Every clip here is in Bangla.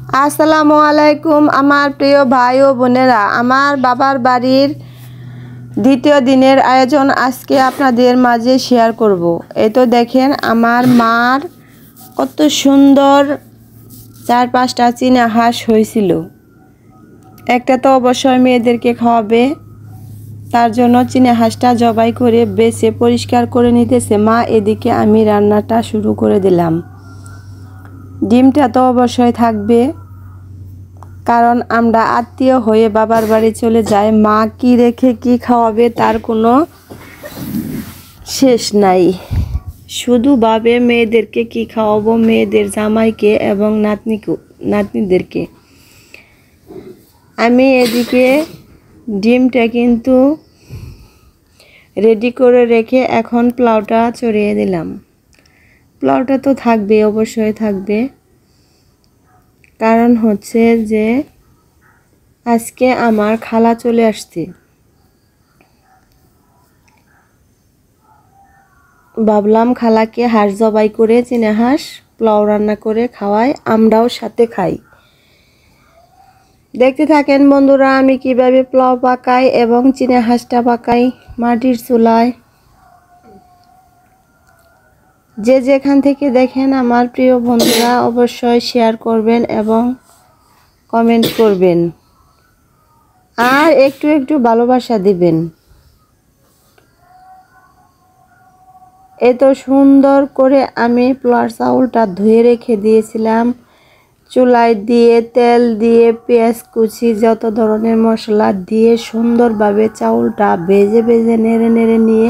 আসসালামু আলাইকুম আমার প্রিয় ভাই ও বোনেরা, আমার বাবার বাড়ির দ্বিতীয় দিনের আয়োজন আজকে আপনাদের মাঝে শেয়ার করব। এই তো দেখেন আমার মার কত সুন্দর 4-5টা চীনা হাঁস হয়েছিল। একটা তো অবশ্যই মেয়েদেরকে খাওয়াবে, তার জন্য চীনা হাঁসটা জবাই করে বেছে পরিষ্কার করে নিতেছে মা। এদিকে আমি রান্নাটা শুরু করে দিলাম। ডিমটা তো অবশ্যই থাকবে, কারণ আমরা আত্মীয় হয়ে বাবার বাড়ি চলে যাই। মা কি রেখে কি খাওয়াবে তার কোনো শেষ নাই। শুধু ভাবে মেয়েদেরকে কি খাওয়াবো, মেয়েদের জামাইকে এবং নাতনিদেরকে। আমি এদিকে ডিমটা কিন্তু রেডি করে রেখে এখন পোলাওটা চড়িয়ে দিলাম। পোলাওটা তো থাকবে, অবশ্যই থাকবে, কারণ হচ্ছে যে আজকে আমার খালা চলে আসছে। ভাবলাম খালাকে হাঁস জবাই করে চীনা হাঁস পোলাও রান্না করে খাওয়াই, আমরাও সাথে খাই। দেখতে থাকেন বন্ধুরা আমি কিভাবে পোলাও পাকাই এবং চীনা হাঁসটা পাকাই মাটির চুলায়। যে যেখান থেকে দেখেন আমার প্রিয় বন্ধুরা অবশ্যই শেয়ার করবেন এবং কমেন্ট করবেন, আর একটু একটু ভালোবাসা দিবেন। এত সুন্দর করে আমি পোলার চাউলটা ধুয়ে রেখে দিয়েছিলাম। চুলায় দিয়ে তেল দিয়ে পেঁয়াজ কুচি যত ধরনের মশলা দিয়ে সুন্দরভাবে চাউলটা ভেজে ভেজে নেড়ে নেড়ে নিয়ে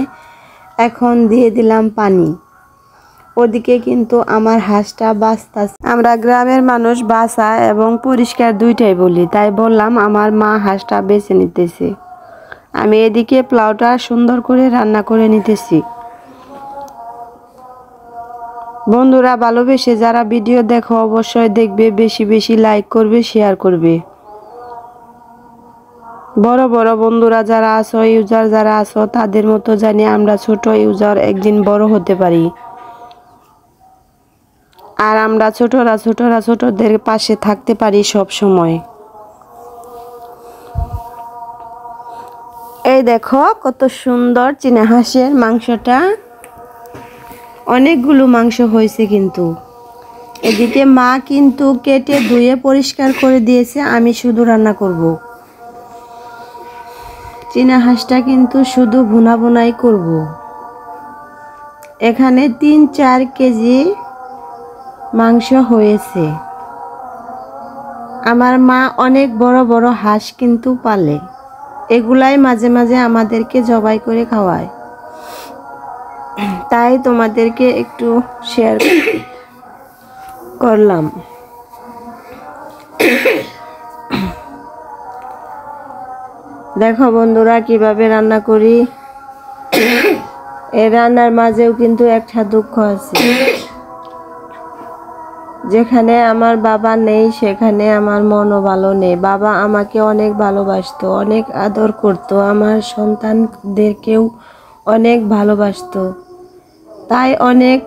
এখন দিয়ে দিলাম পানি। ওদিকে কিন্তু আমার হাঁসটা বাঁচতেছে। আমরা গ্রামের মানুষ বাঁচা এবং পরিষ্কার দুইটাই বলি, তাই বললাম আমার মা হাঁসটা বেছে নিতেছে। আমি এদিকে পোলাওটা সুন্দর করে রান্না করে নিতেছি। বন্ধুরা ভালোবেসে যারা ভিডিও দেখো অবশ্যই দেখবে, বেশি বেশি লাইক করবে, শেয়ার করবে। বড় বড় বন্ধুরা যারা আছো, ইউজার যারা আছো, তাদের মতো জানি আমরা ছোট ইউজার একদিন বড় হতে পারি। আর আমরা ছোটদের পাশে থাকতে পারি সব সময়। এই দেখো কত সুন্দর চীনা হাঁসের মাংসটা, অনেকগুলো মাংস হয়েছে কিন্তু। এদিকে মা কিন্তু কেটে ধুয়ে পরিষ্কার করে দিয়েছে, আমি শুধু রান্না করব। চীনা হাঁসটা কিন্তু শুধু ভুনা ভুনাই করব। এখানে 3-4 কেজি মাংস হয়েছে। আমার মা অনেক বড় বড় হাঁস কিন্তু পালে, এগুলাই মাঝে মাঝে আমাদেরকে জবাই করে খাওয়ায়, তাই তোমাদেরকে একটু শেয়ার করলাম। দেখো বন্ধুরা কিভাবে রান্না করি। এই রান্নার মাঝেও কিন্তু একটা দুঃখ আছে। যেখানে আমার বাবা নেই সেখানে আমার মনও ভালো নেই। বাবা আমাকে অনেক ভালোবাসতো, অনেক আদর করতো, আমার সন্তানদেরকেও অনেক ভালোবাসতো। তাই অনেক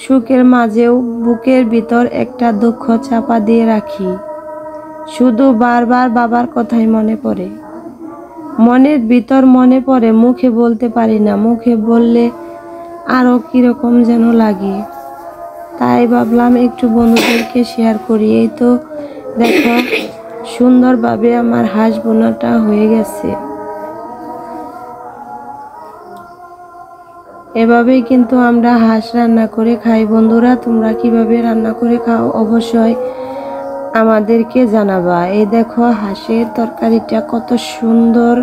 সুখের মাঝেও বুকের ভিতর একটা দুঃখ চাপা দিয়ে রাখি। শুধু বারবার বাবার কথাই মনে পড়ে, মনের ভিতর মনে পড়ে, মুখে বলতে পারি না। মুখে বললে আরও কীরকম যেন লাগে। তাই ভাবলাম একটু বন্ধুদেরকে শেয়ার করি। এই তো দেখো সুন্দরভাবে আমার হাঁস বোনাটা হয়ে গেছে। এভাবেই কিন্তু আমরা হাঁস রান্না করে খাই। বন্ধুরা তোমরা কিভাবে রান্না করে খাও অবশ্যই আমাদেরকে জানাবা। এই দেখো হাঁসের তরকারিটা কত সুন্দর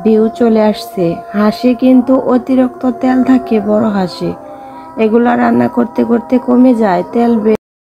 ভিউ চলে আসছে। হাঁসে কিন্তু অতিরিক্ত তেল থাকে বড় হাঁসে, এগুলা রান্না করতে করতে কমে যায়, তেল